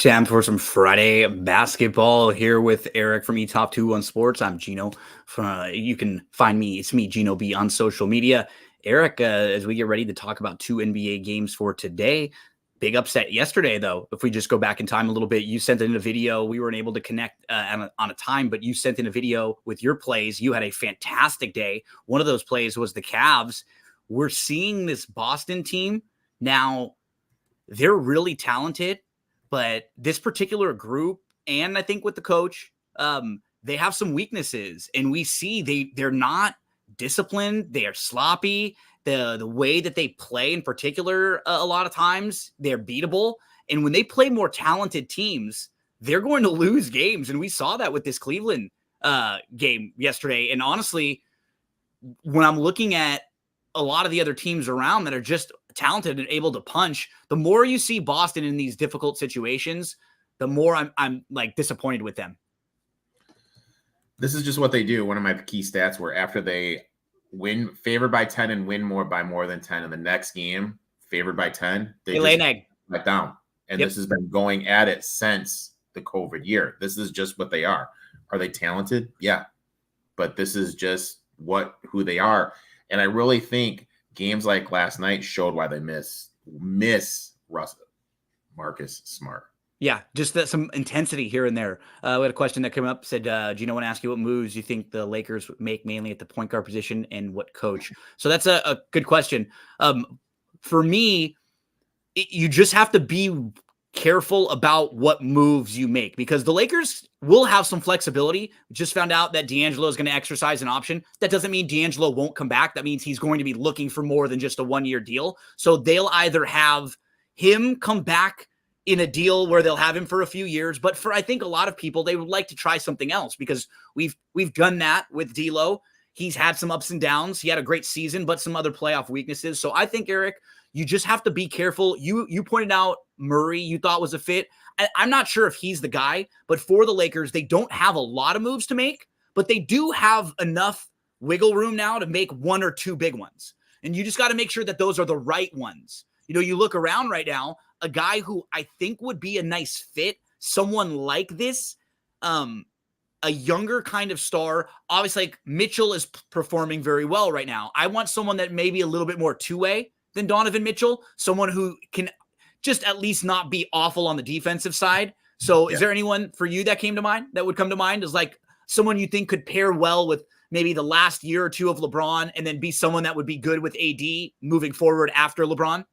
Time for some Friday basketball here with Erik from eTop2 on Sports. I'm Gino. You can find me. It's me, Gino B, on social media. Erik, as we get ready to talk about two NBA games for today, big upset yesterday, though. If we just go back in time a little bit, you sent in a video. We weren't able to connect on a time, but you sent in a video with your plays. You had a fantastic day. One of those plays was the Cavs. We're seeing this Boston team now. They're really talented. But this particular group, and I think with the coach, they have some weaknesses. And we see they're not disciplined. They are sloppy. The way that they play in particular, a lot of times, they're beatable. And when they play more talented teams, they're going to lose games. And we saw that with this Cleveland game yesterday. And honestly, when I'm looking at a lot of the other teams around that are just talented and able to punch, the more you see Boston in these difficult situations, the more I'm like disappointed with them. This is just what they do. One of my key stats were after they win favored by 10 and win by more than 10 in the next game, favored by 10, they lay an egg. Let down. And Yep. This has been going at it since the COVID year. This is just what they are. Are they talented? Yeah. But this is just who they are. And I really think games like last night showed why they miss Marcus Smart. Yeah, just some intensity here and there. We had a question that came up, said, Gino, want to ask you what moves you think the Lakers make mainly at the point guard position and what coach? So that's a good question. For me, you just have to be careful about what moves you make because the Lakers will have some flexibility. We just found out that D'Angelo is going to exercise an option. That doesn't mean D'Angelo won't come back. That means he's going to be looking for more than just a one-year deal. So they'll either have him come back in a deal where they'll have him for a few years. But for, I think a lot of people, they would like to try something else because we've done that with D'Lo. He's had some ups and downs. He had a great season, but some other playoff weaknesses. So I think, Erik, you just have to be careful. You pointed out Murray you thought was a fit. I'm not sure if he's the guy, but for the Lakers, they don't have a lot of moves to make, but they do have enough wiggle room now to make one or two big ones. And you just got to make sure that those are the right ones. You know, you look around right now, a guy who I think would be a nice fit, someone like this, a younger kind of star. Obviously, like Mitchell is performing very well right now. I want someone that maybe a little bit more two-way than Donovan Mitchell, someone who can just at least not be awful on the defensive side. So is there anyone for you that came to mind, that would come to mind as like someone you think could pair well with maybe the last year or two of LeBron and then be someone that would be good with AD moving forward after LeBron?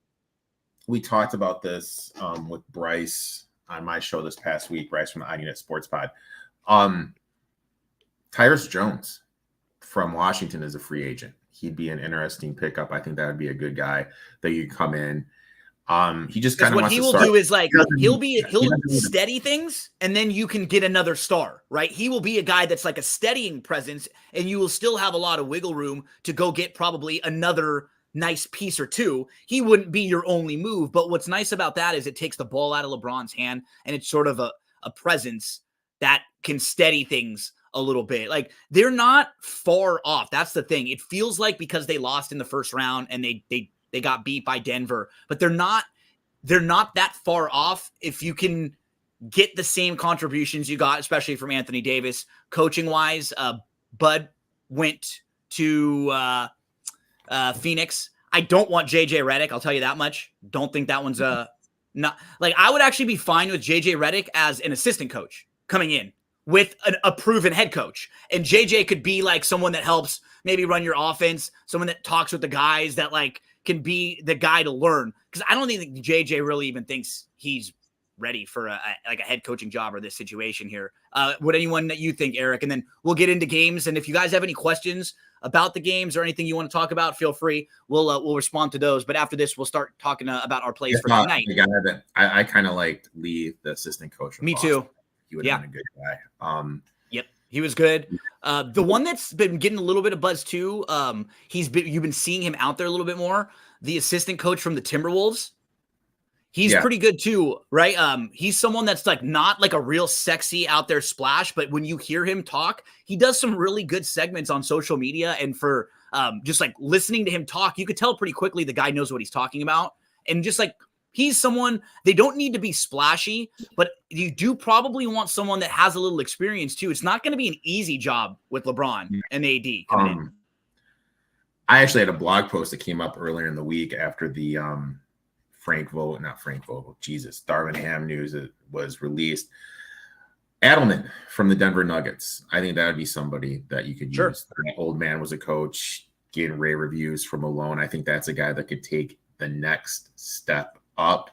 We talked about this with Bryce on my show this past week, Bryce from the iUnit Sports Pod. Tyrus Jones from Washington is a free agent. He'd be an interesting pickup. I think that would be a good guy that you come in. He just kind of what he will do is like he'll steady things, and then you can get another star, right? He will be a guy that's like a steadying presence, and you will still have a lot of wiggle room to go get probably another nice piece or two. He wouldn't be your only move, but what's nice about that is it takes the ball out of LeBron's hand, and it's sort of a presence that can steady things a little bit. Like they're not far off. That's the thing. It feels like because they lost in the first round and they got beat by Denver, but they're not that far off if you can get the same contributions you got, especially from Anthony Davis. Coaching wise, Bud went to Phoenix. I don't want JJ Redick. I'll tell you that much. Don't think that one's not like I would actually be fine with JJ Redick as an assistant coach coming in with a proven head coach. And JJ could be like someone that helps maybe run your offense, someone that talks with the guys that like can be the guy to learn. Because I don't think JJ really even thinks he's ready for a head coaching job or this situation here. Would anyone that you think, Erik? And then we'll get into games. And if you guys have any questions about the games or anything you want to talk about, feel free. We'll respond to those. But after this, we'll start talking about our plays for tonight. I kind of liked Lee, the assistant coach. Me too. He would have been a good guy. Yep, he was good. The one that's been getting a little bit of buzz too, you've been seeing him out there a little bit more. The assistant coach from the Timberwolves. He's pretty good too, right? He's someone that's like not like a real sexy out there splash, but when you hear him talk, he does some really good segments on social media. And for just like listening to him talk, you could tell pretty quickly the guy knows what he's talking about. And just like He's someone, they don't need to be splashy, but you do probably want someone that has a little experience too. It's not going to be an easy job with LeBron and AD coming in. I actually had a blog post that came up earlier in the week after the Darvin Ham news that was released. Adelman from the Denver Nuggets. I think that would be somebody that you could use. The old man was a coach, getting rave reviews from Malone. I think that's a guy that could take the next step up.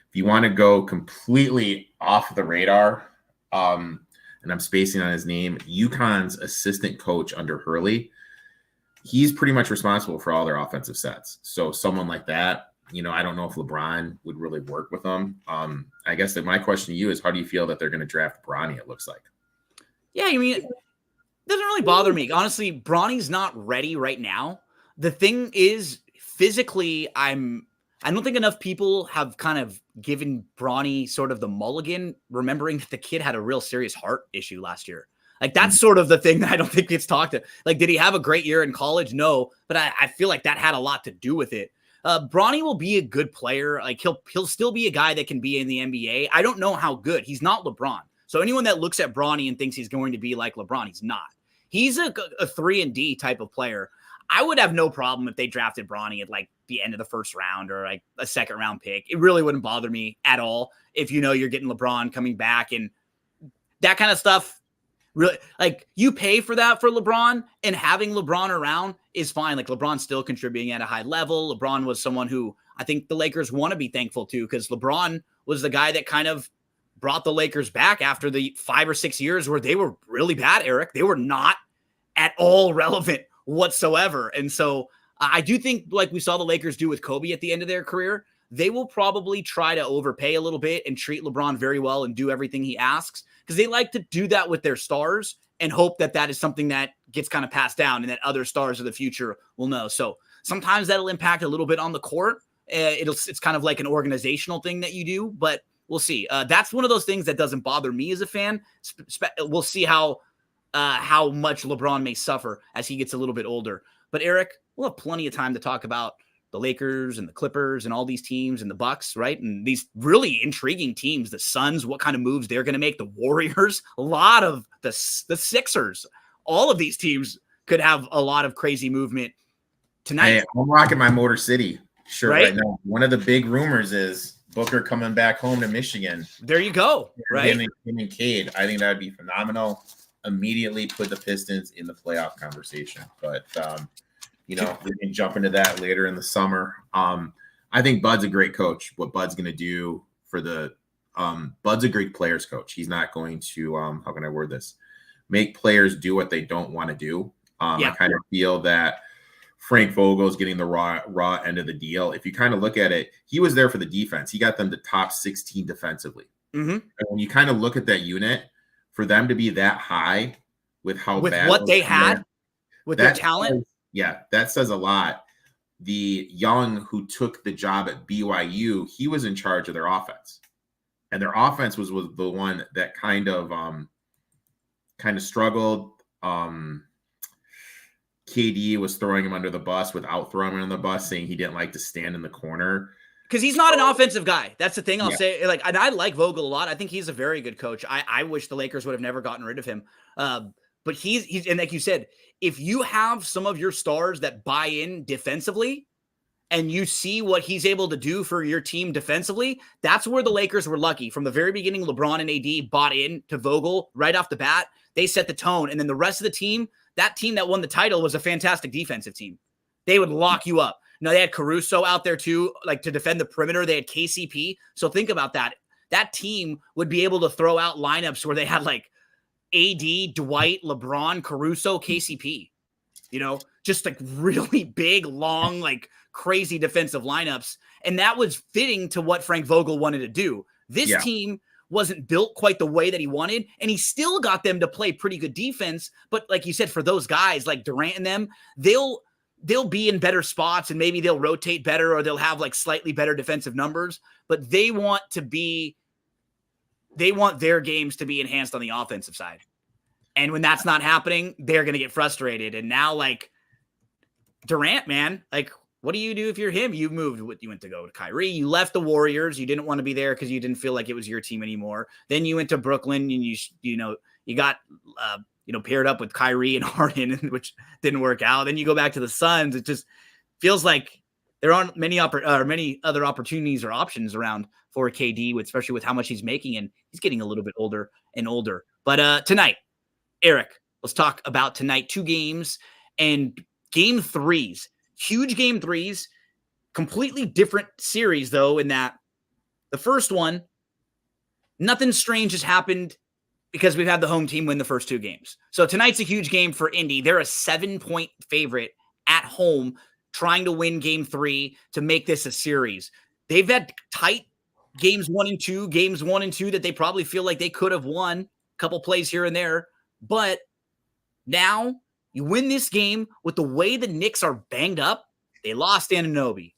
If you want to go completely off the radar, and I'm spacing on his name, UConn's assistant coach under Hurley, he's pretty much responsible for all their offensive sets. So someone like that, I don't know if LeBron would really work with them. I guess that my question to you is, how do you feel that they're going to draft Bronny, it looks like? Yeah, I mean, it doesn't really bother me. Honestly, Bronny's not ready right now. The thing is, physically, I don't think enough people have kind of given Bronny sort of the mulligan, remembering that the kid had a real serious heart issue last year. Like, that's sort of the thing that I don't think gets talked to. Like, did he have a great year in college? No, but I feel like that had a lot to do with it. Bronny will be a good player. Like, he'll still be a guy that can be in the NBA. I don't know how good. He's not LeBron. So anyone that looks at Bronny and thinks he's going to be like LeBron, he's not. He's a 3-and-D type of player. I would have no problem if they drafted Bronny at like the end of the first round or like a second round pick. It really wouldn't bother me at all if you're getting LeBron coming back and that kind of stuff. Really, like, you pay for that for LeBron, and having LeBron around is fine. Like, LeBron's still contributing at a high level. LeBron was someone who I think the Lakers want to be thankful to, because LeBron was the guy that kind of brought the Lakers back after the 5 or 6 years where they were really bad, Erik. They were not at all relevant whatsoever. And so I do think, like we saw the Lakers do with Kobe at the end of their career, they will probably try to overpay a little bit and treat LeBron very well and do everything he asks, because they like to do that with their stars and hope that that is something that gets kind of passed down and that other stars of the future will know. So sometimes that'll impact a little bit on the court. It's kind of like an organizational thing that you do, but we'll see. That's one of those things that doesn't bother me as a fan. We'll see how much LeBron may suffer as he gets a little bit older. But Erik, we'll have plenty of time to talk about the Lakers and the Clippers and all these teams and the Bucks, right? And these really intriguing teams, the Suns, what kind of moves they're going to make, the Warriors, a lot of the Sixers, all of these teams could have a lot of crazy movement tonight. Hey, I'm rocking my Motor City shirt right now. One of the big rumors is Booker coming back home to Michigan. There you go, right? Him and Cade. I think that would be phenomenal. Immediately put the Pistons in the playoff conversation. But we can jump into that later in the summer. I think Bud's a great coach. What Bud's going to do for the Bud's a great players coach. He's not going to how can I word this? Make players do what they don't want to do. I kind of feel that Frank Vogel's getting the raw end of the deal. If you kind of look at it, he was there for the defense. He got them to top 16 defensively. Mm-hmm. And when you kind of look at that unit, for them to be that high with bad what they had, with their talent. That says a lot. The Young, who took the job at BYU, he was in charge of their offense, and their offense was the one that kind of struggled. KD was throwing him under the bus without throwing him under the bus, saying he didn't like to stand in the corner. Because he's not an offensive guy. That's the thing I'll say. Like, and I like Vogel a lot. I think he's a very good coach. I wish the Lakers would have never gotten rid of him. But he's and like you said, if you have some of your stars that buy in defensively and you see what he's able to do for your team defensively, that's where the Lakers were lucky. From the very beginning, LeBron and AD bought in to Vogel right off the bat. They set the tone. And then the rest of the team, that team that won the title was a fantastic defensive team. They would lock you up. Now, they had Caruso out there too, like to defend the perimeter. They had KCP. So think about that. That team would be able to throw out lineups where they had like AD, Dwight, LeBron, Caruso, KCP, just like really big, long, like crazy defensive lineups. And that was fitting to what Frank Vogel wanted to do. This team wasn't built quite the way that he wanted, and he still got them to play pretty good defense. But like you said, for those guys like Durant and them, they'll be in better spots and maybe they'll rotate better or they'll have like slightly better defensive numbers, but they want their games to be enhanced on the offensive side. And when that's not happening, they're going to get frustrated. And now, like, Durant, man, like, what do you do if you're him? You went to go to Kyrie. You left the Warriors. You didn't want to be there because you didn't feel like it was your team anymore. Then you went to Brooklyn and you got paired up with Kyrie and Harden, which didn't work out. Then you go back to the Suns. It just feels like there aren't many other opportunities or options around for KD, especially with how much he's making, and he's getting a little bit older and older. But tonight, Erik, let's talk about tonight. 2 games and game 3s. Huge game 3s, completely different series, though, in that the first one, nothing strange has happened because we've had the home team win the first 2 games. So tonight's a huge game for Indy. They're a 7-point favorite at home, trying to win game 3 to make this a series. They've had tight games 1 and 2, that they probably feel like they could have won, a couple plays here and there. But now you win this game with the way the Knicks are banged up. They lost Anunoby.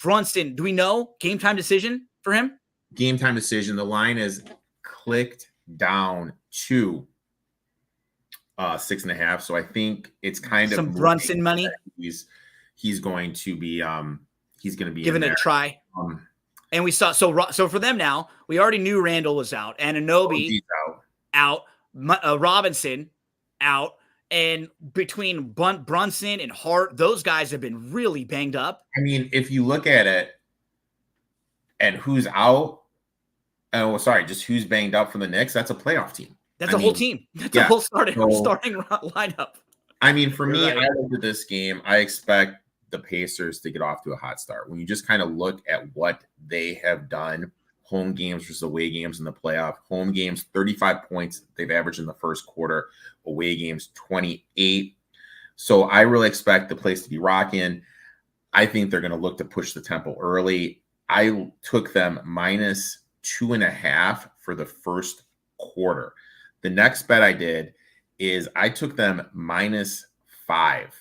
Brunson, do we know game time decision for him? Game time decision. The line is clicked down to 6.5. So I think it's kind of some Brunson money. He's going to be giving it a try. And we saw so for them now, we already knew Randall was out, Anunoby out, Robinson out, and between Brunson and Hart, those guys have been really banged up. I mean, if you look at it and who's out, just who's banged up for the Knicks, that's a playoff team. That's a whole team. That's a whole starting lineup. I mean, for me, I looked at this game. I expect the Pacers to get off to a hot start. When you just kind of look at what they have done, home games versus away games in the playoff, home games, 35 points they've averaged in the first quarter, away games, 28. So I really expect the place to be rocking. I think they're going to look to push the tempo early. I took them -2.5 for the first quarter. The next bet I did is I took them -5.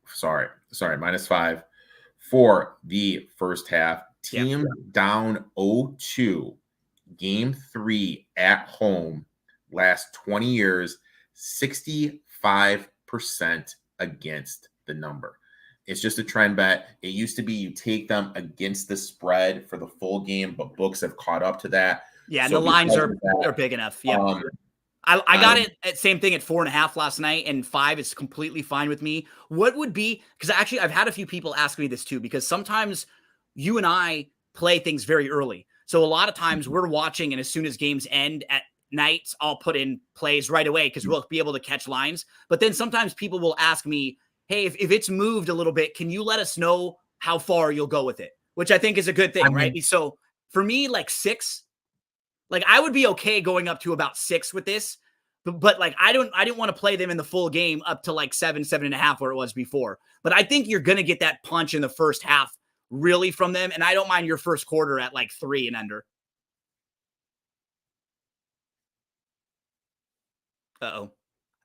-5 for the first half. Team down 0-2. Game 3 at home. Last 20 years, 65% against the number. It's just a trend bet. It used to be you take them against the spread for the full game, but books have caught up to that. Yeah, and the lines are big enough. Yeah. I got it at same thing at 4.5 last night, and 5 is completely fine with me. What would be, because actually I've had a few people ask me this too, because sometimes you and I play things very early. So a lot of times we're watching, and as soon as games end at nights, I'll put in plays right away because we'll be able to catch lines. But then sometimes people will ask me, hey, if it's moved a little bit, can you let us know how far you'll go with it? Which I think is a good thing, right? So for me, like 6, like I would be okay going up to about 6 with this, but like I didn't want to play them in the full game up to like 7.5 where it was before. But I think you're gonna get that punch in the first half really from them, and I don't mind your first quarter at like 3 and under. I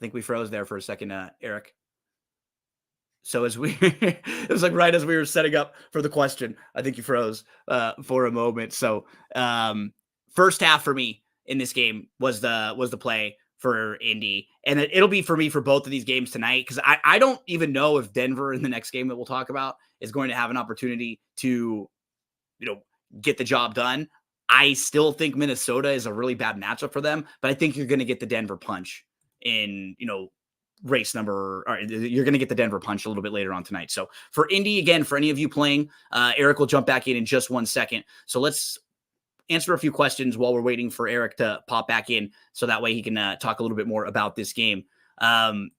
think we froze there for a second, Erik. So as it was like right as we were setting up for the question, I think you froze for a moment. So first half for me in this game was the play for Indy, and it'll be for me for both of these games tonight, because I don't even know if Denver in the next game that we'll talk about is going to have an opportunity to get the job done. I still think Minnesota is a really bad matchup for them, but I think you're going to get the Denver punch in race number, or you're going to get the Denver punch a little bit later on tonight. So for Indy, again, for any of you playing, Erik will jump back in just 1 second. So let's answer a few questions while we're waiting for Erik to pop back in, so that way he can talk a little bit more about this game. And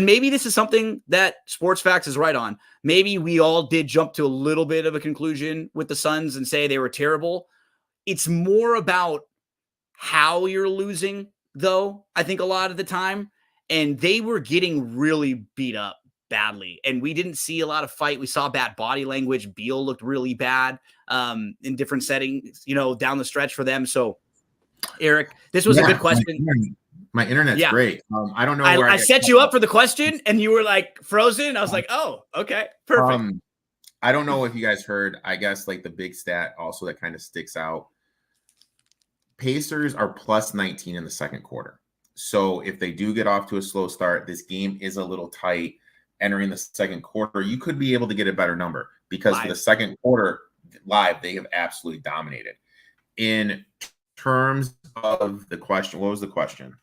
maybe this is something that Sports Facts is right on. Maybe we all did jump to a little bit of a conclusion with the Suns and say they were terrible. It's more about how you're losing, though, I think a lot of the time. And they were getting really beat up badly, and we didn't see a lot of fight. We saw bad body language. Beal looked really bad in different settings, down the stretch for them. So, Erik, this was a good question. My internet's great. I don't know where I set you up for the question, and you were like frozen. I was like, oh, okay, perfect. I don't know if you guys heard, I guess, like the big stat also that kind of sticks out. Pacers are +19 in the second quarter. So if they do get off to a slow start, this game is a little tight. entering the second quarter, you could be able to get a better number because for the Live. second quarter live, they have absolutely dominated. In terms of the question, what was the question?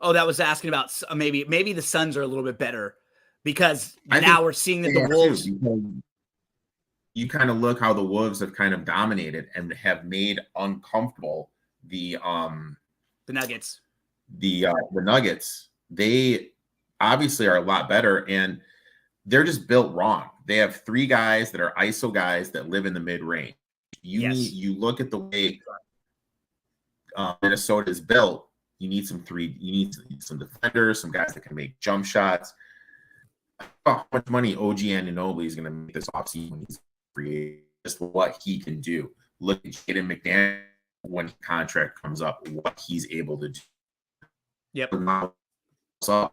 Oh, that was asking about maybe the Suns are a little bit better because I think now we're seeing that they the are Wolves. too, because you kind of look how the Wolves have kind of dominated and have made uncomfortable the Nuggets. The Nuggets. They obviously are a lot better, and they're just built wrong. They have 3 guys that are ISO guys that live in the mid range. You look at the way Minnesota is built. You need some defenders, some guys that can make jump shots. How much money OG Anunoby is going to make this offseason when he's free? Just what he can do. Look at Jaden McDaniel when his contract comes up, what he's able to do. Yep. So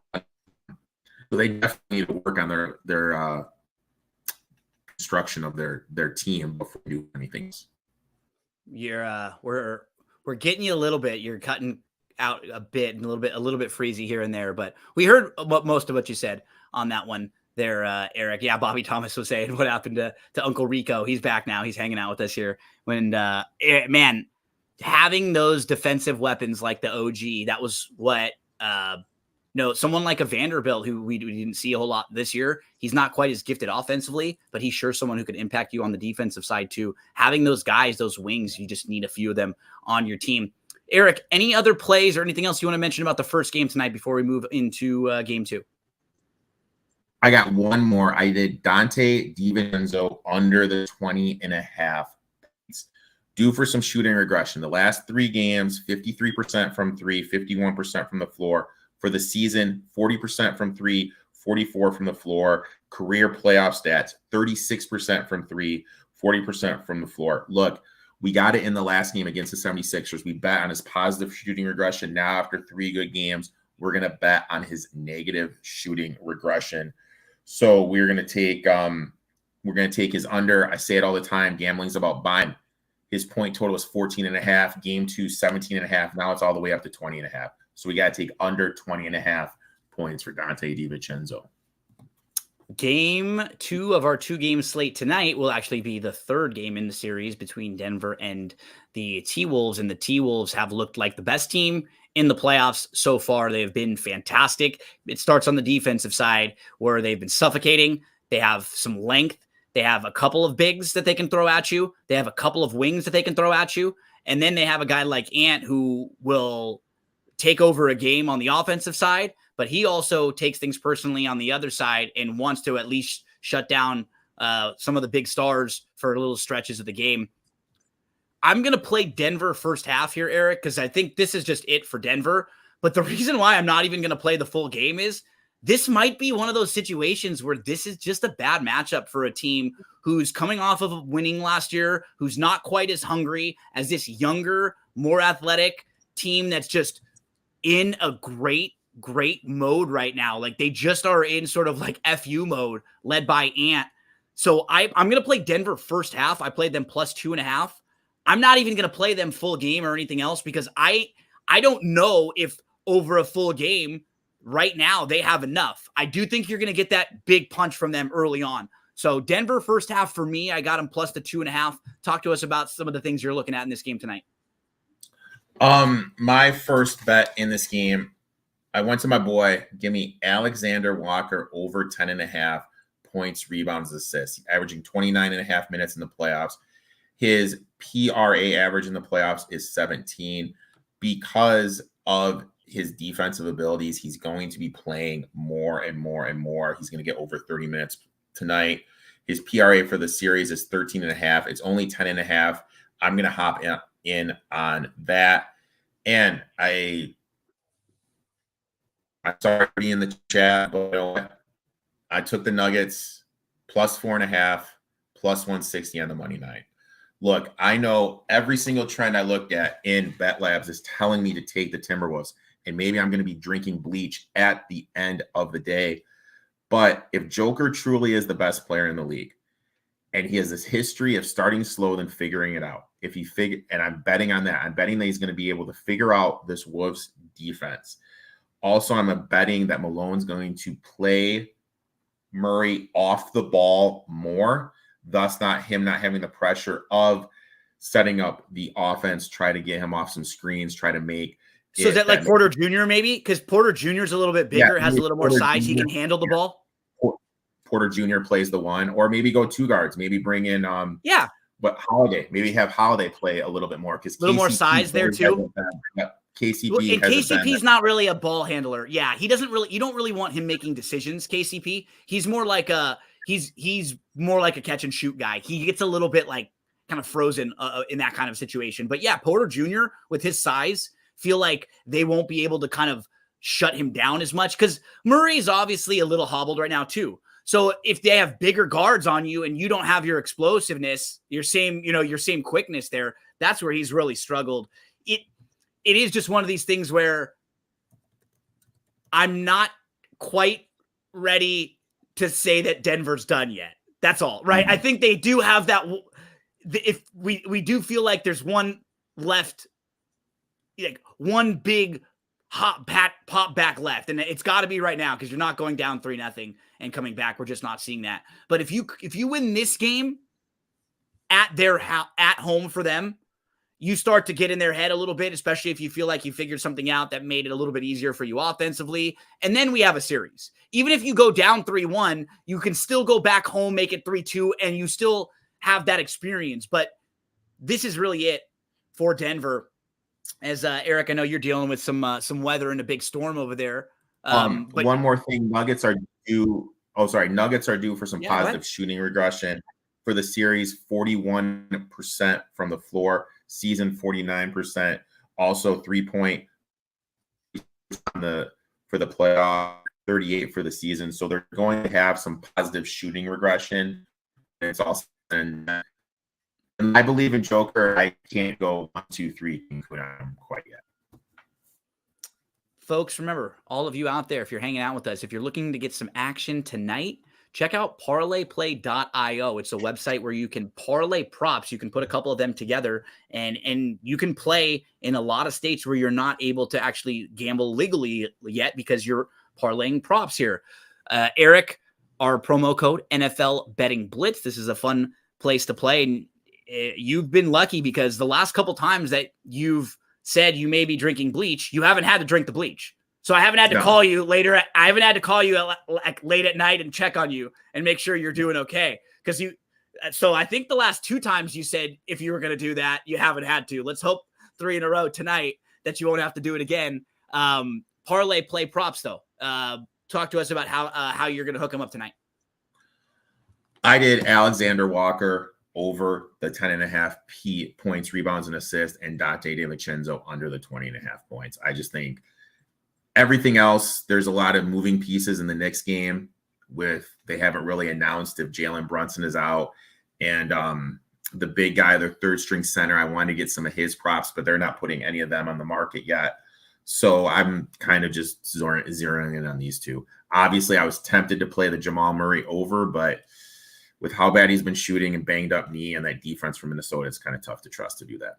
they definitely need to work on their construction of their team before they do anything. You're we're getting you a little bit. You're cutting out a bit and a little bit freezy here and there, but we heard most of what you said on that one there, Erik. Yeah, Bobby Thomas was saying what happened to Uncle Rico. He's back now. He's hanging out with us here. When man, having those defensive weapons like the OG, that was what someone like a Vanderbilt who we didn't see a whole lot this year. He's not quite as gifted offensively, but he's sure someone who could impact you on the defensive side too. Having those guys, those wings, you just need a few of them on your team. Erik, any other plays or anything else you want to mention about the first game tonight before we move into game 2? I got one more. I did Donte DiVincenzo under the 20.5 points. Due for some shooting regression. The last 3 games, 53% from 3, 51% from the floor. For the season, 40% from 3, 44% from the floor. Career playoff stats, 36% from 3, 40% from the floor. Look, we got it in the last game against the 76ers. We bet on his positive shooting regression. Now, after 3 good games, we're going to bet on his negative shooting regression. So we're going to take his under. I say it all the time. Gambling's about buying. His point total was 14.5. Game 2, 17.5. Now it's all the way up to 20.5. So we got to take under 20.5 points for Donte DiVincenzo. Game 2 of our 2-game slate tonight will actually be the 3rd game in the series between Denver and the T-Wolves. And the T-Wolves have looked like the best team in the playoffs so far. They've been fantastic. It starts on the defensive side where they've been suffocating. They have some length. They have a couple of bigs that they can throw at you. They have a couple of wings that they can throw at you. And then they have a guy like Ant who will take over a game on the offensive side, but he also takes things personally on the other side and wants to at least shut down some of the big stars for little stretches of the game. I'm going to play Denver first half here, Erik, because I think this is just it for Denver. But the reason why I'm not even going to play the full game is this might be one of those situations where this is just a bad matchup for a team who's coming off of winning last year, who's not quite as hungry as this younger, more athletic team that's just in a great mode right now. Like they just are in sort of like FU mode led by Ant. So I'm going to play Denver first half. I played them plus 2.5. I'm not even going to play them full game or anything else because I don't know if over a full game right now they have enough. I do think you're going to get that big punch from them early on. So Denver first half for me, I got them plus the 2.5. Talk to us about some of the things you're looking at in this game tonight. My first bet in this game, I went to my boy, give me Alexander Walker over 10.5 points, rebounds, assists, averaging 29.5 minutes in the playoffs. His PRA average in the playoffs is 17. Because of his defensive abilities, he's going to be playing more and more and more. He's going to get over 30 minutes tonight. His PRA for the series is 13.5. It's only 10.5. I'm going to hop in on that. And I'm sorry to be in the chat, but I took the Nuggets plus 4.5, plus 160 on the money night. Look, I know every single trend I looked at in Bet Labs is telling me to take the Timberwolves, and maybe I'm going to be drinking bleach at the end of the day. But if Joker truly is the best player in the league, and he has this history of starting slow then figuring it out, and I'm betting on that. I'm betting that he's going to be able to figure out this Wolves defense. Also, I'm betting that Malone's going to play Murray off the ball more, thus not having the pressure of setting up the offense, try to get him off some screens, try to make. So is that like Porter Jr. maybe? Because Porter Jr. is a little bit bigger, has a little more size. He can handle the ball. Porter Jr. plays the one, or maybe go 2 guards. Maybe bring in but Holiday. Maybe have Holiday play a little bit more because a little more size there too. KCP and KCP's not really a ball handler. Yeah, he doesn't really. You don't really want him making decisions. KCP. He's more like a he's more like a catch and shoot guy. He gets a little bit like kind of frozen in that kind of situation. But yeah, Porter Jr. with his size, feel like they won't be able to kind of shut him down as much because Murray's obviously a little hobbled right now too. So if they have bigger guards on you and you don't have your explosiveness, your same quickness there, that's where he's really struggled. It is just one of these things where I'm not quite ready to say that Denver's done yet. That's all, right? I think they do have that. If we do feel like there's one left, like one big pop back left, and it's got to be right now because you're not going down 3-0 and coming back. We're just not seeing that. But if you win this game at home for them, you start to get in their head a little bit, especially if you feel like you figured something out that made it a little bit easier for you offensively. And then we have a series. Even if you go down 3-1, you can still go back home, make it 3-2, and you still have that experience. But this is really it for Denver. As Erik, I know you're dealing with some weather and a big storm over there. But one more thing, Nuggets are due for some positive shooting regression for the series. 41% from the floor, season 49%. Also 3-point for the playoff, 38 for the season. So they're going to have some positive shooting regression. It's also and I believe in Joker. I can't go 1, 2, 3 quite yet. Folks, remember, all of you out there, if you're hanging out with us, if you're looking to get some action tonight, check out parlayplay.io. It's a website where you can parlay props. You can put a couple of them together, and you can play in a lot of states where you're not able to actually gamble legally yet because you're parlaying props here. Erik, our promo code, NFL Betting Blitz. This is a fun place to play, and you've been lucky because the last couple times that you've said you may be drinking bleach, you haven't had to drink the bleach. So I haven't had to call you later. I haven't had to call you late at night and check on you and make sure you're doing okay. So I think the last 2 times you said if you were going to do that, you haven't had to. Let's hope 3 in a row tonight that you won't have to do it again. Parlay play props though. Talk to us about how you're going to hook them up tonight. I did Alexander Walker over the 10.5 points, rebounds, and assists, and Dante DiVincenzo under the 20.5 points. I just think everything else, there's a lot of moving pieces in the Knicks game. They haven't really announced if Jalen Brunson is out, and the big guy, their third string center, I wanted to get some of his props, but they're not putting any of them on the market yet. So I'm kind of just zeroing in on these 2. Obviously, I was tempted to play the Jamal Murray over, but with how bad he's been shooting and banged up knee and that defense from Minnesota, it's kind of tough to trust to do that.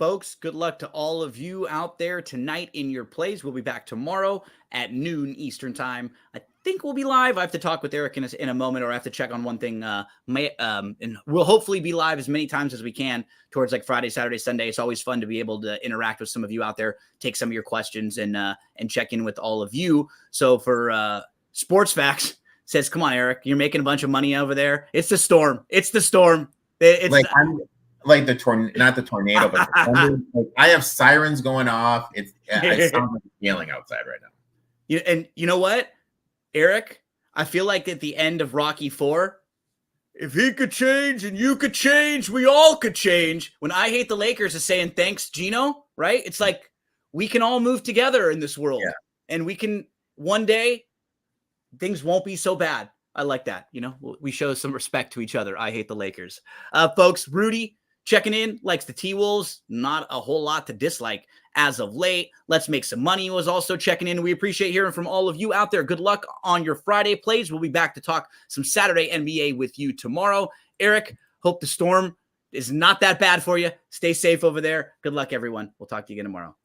Folks, good luck to all of you out there tonight in your plays. We'll be back tomorrow at noon Eastern time. I think we'll be live. I have to talk with Erik in a moment, or I have to check on one thing. And we'll hopefully be live as many times as we can towards like Friday, Saturday, Sunday. It's always fun to be able to interact with some of you out there, take some of your questions, and check in with all of you. So for Sports Facts says, come on, Erik, you're making a bunch of money over there. It's the storm. It's the storm. It's like not the tornado, but the thunder. Like, I have sirens going off. It sounds like yelling outside right now. And you know what, Erik? I feel like at the end of Rocky IV, if he could change and you could change, we all could change. When I Hate the Lakers is saying thanks, Gino, right? It's like we can all move together in this world, and we can one day. Things won't be so bad. I like that. We show some respect to each other. I hate the Lakers. Folks, Rudy checking in, likes the T-Wolves. Not a whole lot to dislike as of late. Let's Make Some Money was also checking in. We appreciate hearing from all of you out there. Good luck on your Friday plays. We'll be back to talk some Saturday NBA with you tomorrow. Erik, hope the storm is not that bad for you. Stay safe over there. Good luck, everyone. We'll talk to you again tomorrow.